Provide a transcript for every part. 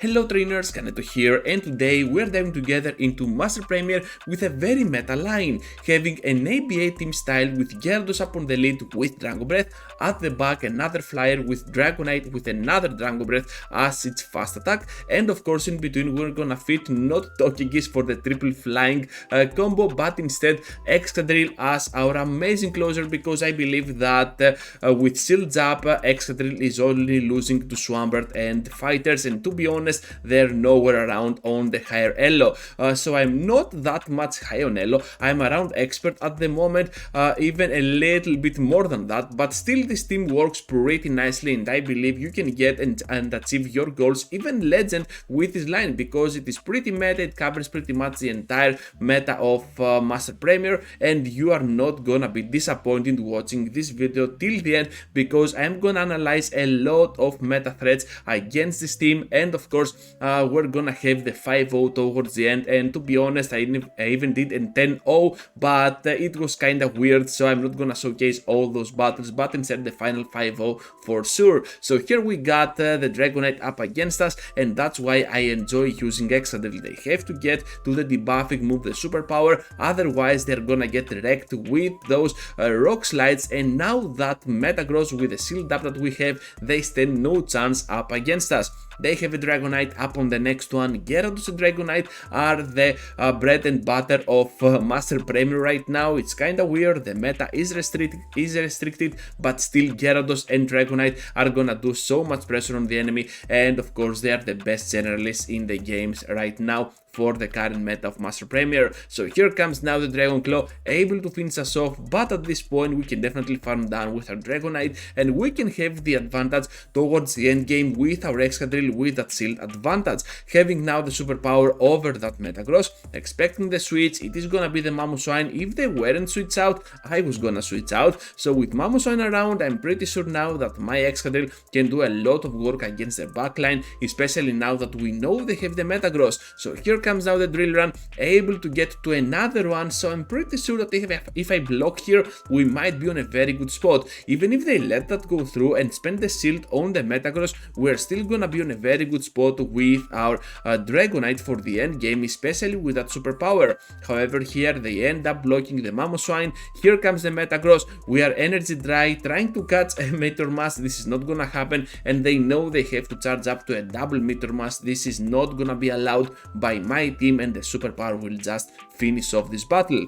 Hello trainers, Ganeto here, and today we're diving together into Master Premier with a very meta line, having an ABA team style with Gyarados up on the lead with Dragon Breath, at the back another flyer with Dragonite with another Dragon Breath as its fast attack, and of course in between we're gonna fit not Tokigis for the triple flying combo, but instead Excadrill as our amazing closer, because I believe that with shields up, Excadrill is only losing to Swampert and fighters, and to be honest, they're nowhere around on the higher elo. So I'm not that much high on elo. I'm around expert at the moment, even a little bit more than that, but still this team works pretty nicely, and I believe you can get and achieve your goals, even legend, with this line, because it is pretty meta. It covers pretty much the entire meta of Master Premier, and you are not gonna be disappointed watching this video till the end, because I'm gonna analyze a lot of meta threats against this team, and of course we're gonna have the 5-0 towards the end. And to be honest, I even did a 10-0, but it was kind of weird, so I'm not gonna showcase all those battles, but instead the final 5-0 for sure. So here we got the Dragonite up against us, and that's why I enjoy using Excadrill. They have to get to the debuffing move, the superpower, otherwise they're gonna get wrecked with those rock slides, and now that Metagross with the shield up that we have, they stand no chance up against us. They have a Dragonite up on the next one. Gyarados and Dragonite are the bread and butter of Master Premier right now. It's kinda weird, the meta is restricted, but still Gyarados and Dragonite are gonna do so much pressure on the enemy, and of course they are the best generalists in the games right now for the current meta of Master Premier. So here comes now the Dragon Claw, able to finish us off, but at this point we can definitely farm down with our Dragonite, and we can have the advantage towards the end game with our Excadrill with that shield advantage, having now the superpower over that Metagross. Expecting the switch, it is gonna be the Mamoswine. If they weren't switch out, I was gonna switch out. So with Mamoswine around, I'm pretty sure now that my Excadrill can do a lot of work against the backline, especially now that we know they have the Metagross. So here comes now the Drill Run, able to get to another one, so I'm pretty sure that if I block here, we might be on a very good spot. Even if they let that go through and spend the shield on the Metagross, we're still gonna be on a very good spot with our Dragonite for the end game, especially with that superpower. However, here they end up blocking the Mamoswine. Here comes the Metagross. We are energy dry, trying to catch a Meteor Mass. This is not gonna happen, and they know they have to charge up to a double Meteor Mass. This is not gonna be allowed by my team, and the superpower will just finish off this battle.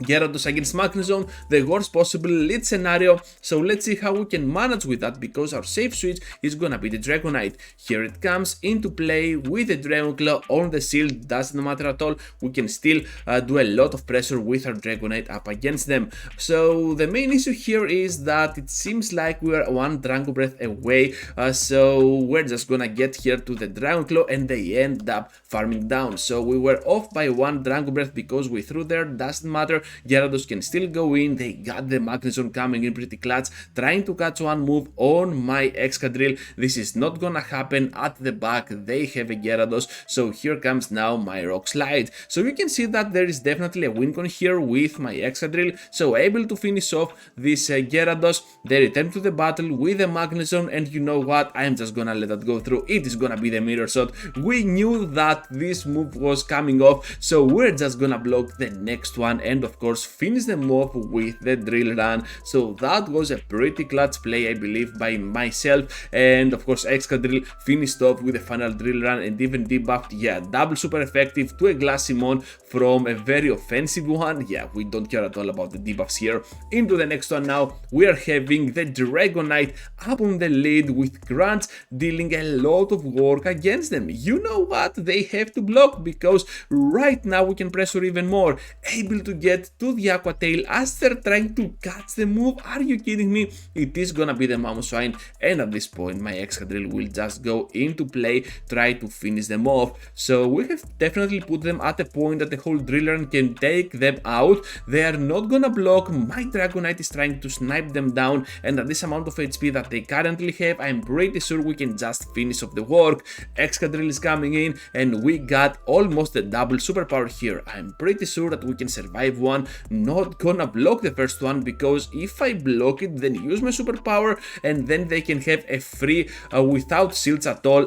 Gyarados against Magnezone, the worst possible lead scenario, so let's see how we can manage with that, because our safe switch is gonna be the Dragonite. Here it comes into play with the Dragon Claw on the shield, doesn't matter at all, we can still do a lot of pressure with our Dragonite up against them. So the main issue here is that it seems like we are one Dragon Breath away, so we're just gonna get here to the Dragon Claw, and they end up farming down. So we were off by one Dragon Breath because we threw there, doesn't matter. Gyarados can still go in. They got the Magnezone coming in pretty clutch, trying to catch one move on my Excadrill. This is not gonna happen. At the back they have a Gyarados, so here comes now my Rock Slide. So you can see that there is definitely a win con here with my Excadrill, so able to finish off this Gyarados. They return to the battle with the Magnezone, and you know what, I'm just gonna let that go through. It is gonna be the Mirror Shot. We knew that this move was coming off, so we're just gonna block the next one, and of course finish them off with the Drill Run. So that was a pretty clutch play, I believe, by myself, and of course Excadrill finished off with a final Drill Run and even debuffed, yeah, double super effective to a Glassimon from a very offensive one. Yeah, we don't care at all about the debuffs here. Into the next one now, we are having the Dragonite up on the lead with Crunch dealing a lot of work against them. You know what, they have to block, because right now we can pressure even more, able to get to the Aqua Tail as they're trying to catch the move. Are you kidding me? It is gonna be the Mamoswine, and at this point my Excadrill will just go into play, try to finish them off. So we have definitely put them at a point that the whole Drill Run can take them out. They are not gonna block. My Dragonite is trying to snipe them down, and at this amount of HP that they currently have, I'm pretty sure we can just finish off the work. Excadrill is coming in, and we got almost a double superpower here. I'm pretty sure that we can survive one. one, not gonna block the first one, because if I block it, then use my superpower, and then they can have a free, without shields at all,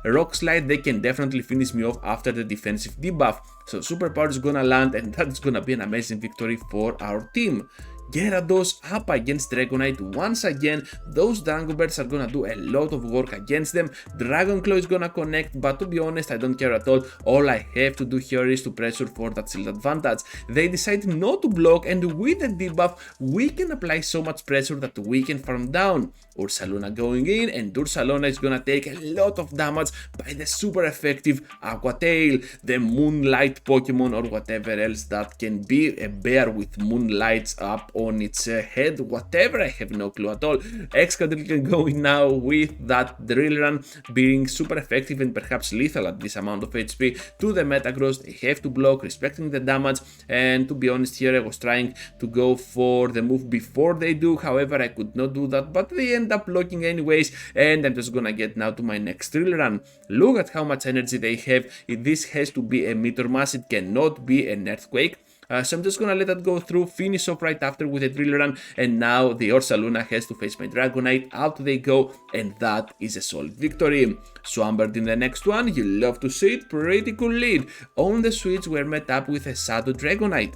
rock slide. They can definitely finish me off after the defensive debuff. So superpower is gonna land, and that's gonna be an amazing victory for our team. Gyarados up against Dragonite once again. Those Drangobirds are gonna do a lot of work against them. Dragon Claw is gonna connect, but to be honest, I don't care at all. All I have to do here is to pressure for that shield advantage. They decide not to block, and with the debuff, we can apply so much pressure that we can farm down. Ursaluna going in, and Ursaluna is gonna take a lot of damage by the super effective Aqua Tail, the Moonlight Pokemon, or whatever else that can be, a bear with moonlights up on its head, whatever, I have no clue at all. Excadrill can go in now with that Drill Run being super effective and perhaps lethal at this amount of HP to the Metagross. They have to block, respecting the damage, and to be honest here, I was trying to go for the move before they do, however I could not do that, but they end up blocking anyways, and I'm just gonna get now to my next Drill Run. Look at how much energy they have. This has to be a Meteor Mass, it cannot be an Earthquake. So I'm just gonna let that go through, finish off right after with a Drill Run, and now the Ursaluna has to face my Dragonite. Out they go, and that is a solid victory. Swampert in the next one, you love to see it, pretty cool lead. On the switch we're met up with a Shadow Dragonite.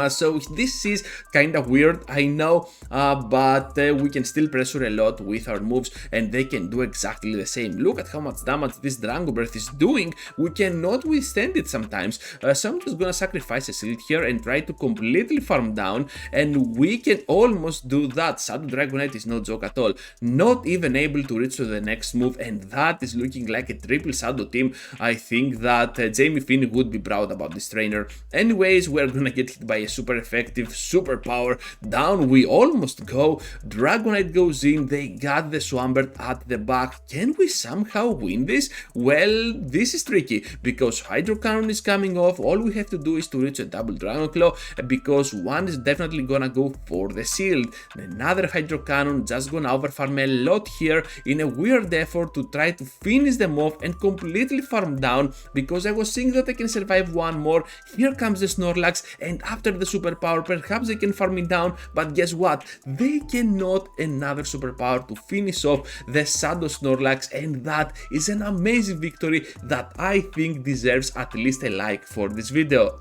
So this is kind of weird, I know, but we can still pressure a lot with our moves, and they can do exactly the same. Look at how much damage this Drangobird is doing. We cannot withstand it sometimes, so I'm just gonna sacrifice a shield here and try to completely farm down, and we can almost do that. Shadow Dragonite is no joke at all, not even able to reach to the next move, and that is looking like a triple Shadow team. I think that Jamie Finn would be proud about this trainer. Anyways, we're gonna get hit by a super effective superpower. Down we almost go. Dragonite goes in. They got the Swampert at the back. Can we somehow win this? Well, this is tricky because Hydro Cannon is coming off. All we have to do is to reach a double Dragon Claw, because one is definitely gonna go for the shield. Another Hydro Cannon, just gonna overfarm a lot here in a weird effort to try to finish them off and completely farm down, because I was thinking that I can survive one more. Here comes the Snorlax, and after the superpower perhaps they can farm me down, but guess what, they cannot. Another superpower to finish off the Shadow Snorlax, and that is an amazing victory that I think deserves at least a like for this video.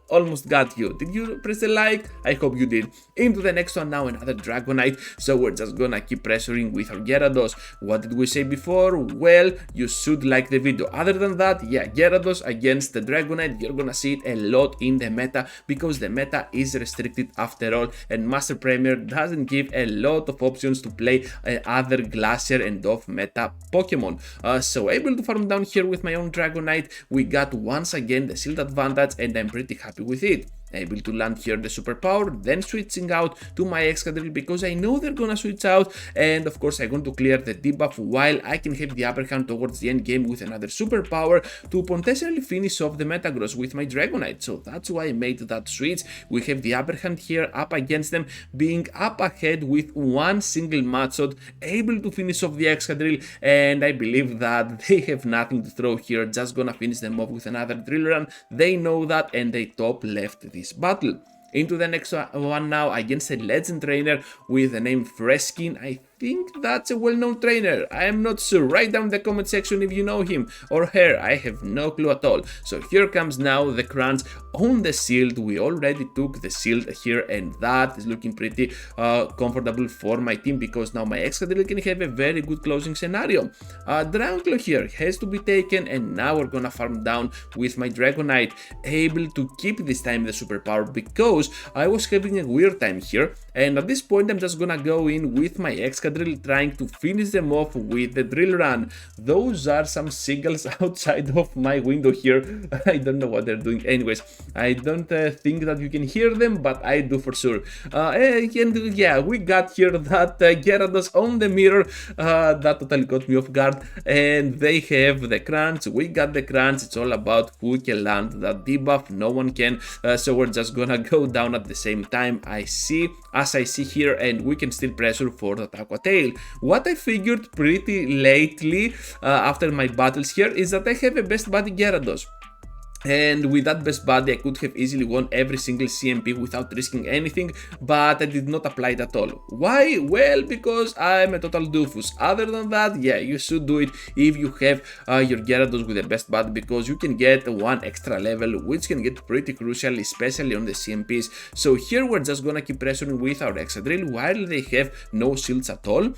Almost got you. Did you press the like? I hope you did. Into the next one now, another Dragonite. So we're just gonna keep pressuring with our Gyarados. What did we say before? Well, you should like the video. Other than that, yeah, Gyarados against the Dragonite, you're gonna see it a lot in the meta, because the meta is restricted after all, and Master Premier doesn't give a lot of options to play other Glacier and off meta Pokemon. So able to farm down here with my own Dragonite. We got once again the shield advantage, and I'm pretty happy with it. Able to land here the superpower, then switching out to my Excadrill because I know they're gonna switch out, and of course I want to clear the debuff while I can have the upper hand towards the end game with another superpower to potentially finish off the Metagross with my Dragonite. So that's why I made that switch. We have the upper hand here up against them, being up ahead with one single Mudshot, able to finish off the Excadrill, and I believe that they have nothing to throw here, just gonna finish them off with another Drill Run. They know that, and they top left this battle. Into the next one now, against a legend trainer with the name Freskin. I think that's a well-known trainer. I am not sure. Write down in the comment section if you know him or her. I have no clue at all. So here comes now the crunch on the shield. We already took the shield here, and that is looking pretty comfortable for my team, because now my Excadrill can have a very good closing scenario. Dragon Claw here has to be taken, and now we're gonna farm down with my Dragonite, able to keep this time the superpower, because I was having a weird time here, and at this point I'm just gonna go in with my Excadrill, trying to finish them off with the Drill Run. Those are some seagulls outside of my window here. I don't know what they're doing. Anyways, I don't think that you can hear them, but I do for sure. And yeah, we got here that Gyarados on the mirror. That totally caught me off guard, and they have the crunch. We got the crunch. It's all about who can land that debuff. No one can, so we're just gonna go down at the same time. As I see here, and we can still pressure for that Aqua Tail. What I figured pretty lately after my battles here is that I have a best buddy Gyarados. And with that best buddy I could have easily won every single CMP without risking anything, but I did not apply it at all. Why? Well, because I'm a total doofus. Other than that, yeah, you should do it if you have your Gyarados with the best buddy, because you can get one extra level, which can get pretty crucial, especially on the CMPs. So here we're just gonna keep pressuring with our Excadrill while they have no shields at all.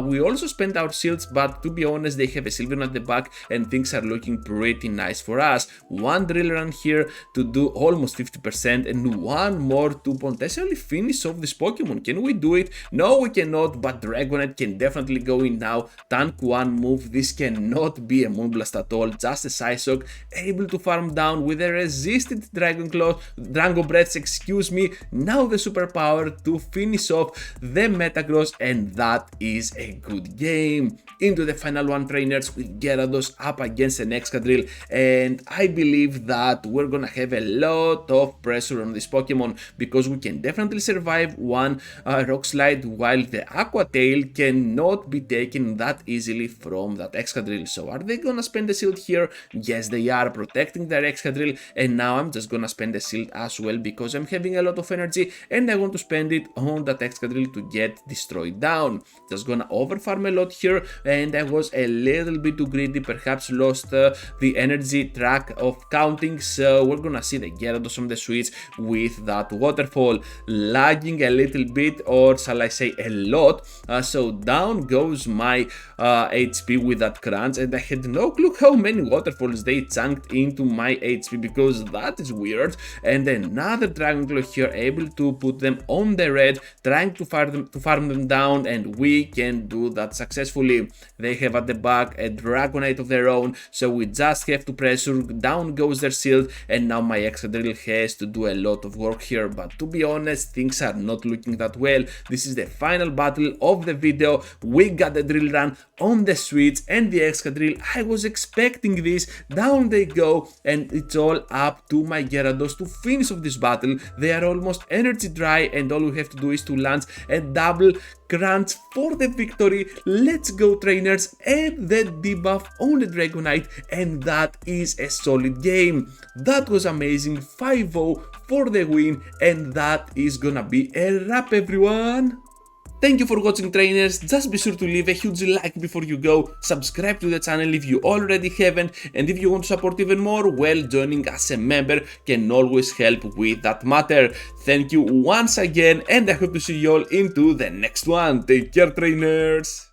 We also spend our shields, but to be honest, they have a Sylveon at the back and things are looking pretty nice for us. One drill run here to do almost 50% and one more to potentially finish off this Pokemon. Can we do it? No, we cannot, but Dragonite can definitely go in now. Tank 1 move, this cannot be a Moonblast at all, just a Psyshock, able to farm down with a resisted Dragon Breath, excuse me, now the superpower to finish off the Metagross, and that is a good game. Into the final one, trainers, with Gyarados up against an Excadrill, and I believe that we're gonna have a lot of pressure on this Pokemon, because we can definitely survive one Rock Slide, while the Aqua Tail cannot be taken that easily from that Excadrill. So are they gonna spend the shield here? Yes, they are, protecting their Excadrill, and now I'm just gonna spend the shield as well, because I'm having a lot of energy and I want to spend it on that Excadrill to get destroyed down. Just gonna overfarm a lot here, and I was a little bit too greedy, perhaps lost the energy track of counting, so we're gonna see the Gyarados on the switch with that waterfall, lagging a little bit, or shall I say a lot, so down goes my HP with that crunch, and I had no clue how many waterfalls they chunked into my HP, because that is weird. And another Dragon Claw here, able to put them on the red, trying to farm them down, and we can do that successfully. They have at the back a Dragonite of their own, so we just have to pressure. Down goes their shield, and now my Excadrill has to do a lot of work here, but to be honest, things are not looking that well. This is the final battle of the video. We got the drill run on the switch and the Excadrill. I was expecting this. Down they go, and it's all up to my Gyarados to finish off this battle. They are almost energy dry, and all we have to do is to launch a double crunch for the victory. Let's go, trainers, and the debuff on the Dragonite, and that is a solid game. That was amazing. 5-0 for the win, and that is gonna be a wrap, everyone. Thank you for watching, trainers. Just be sure to leave a huge like before you go, subscribe to the channel if you already haven't, and if you want to support even more, well, joining as a member can always help with that matter. Thank you once again, and I hope to see you all into the next one. Take care, trainers.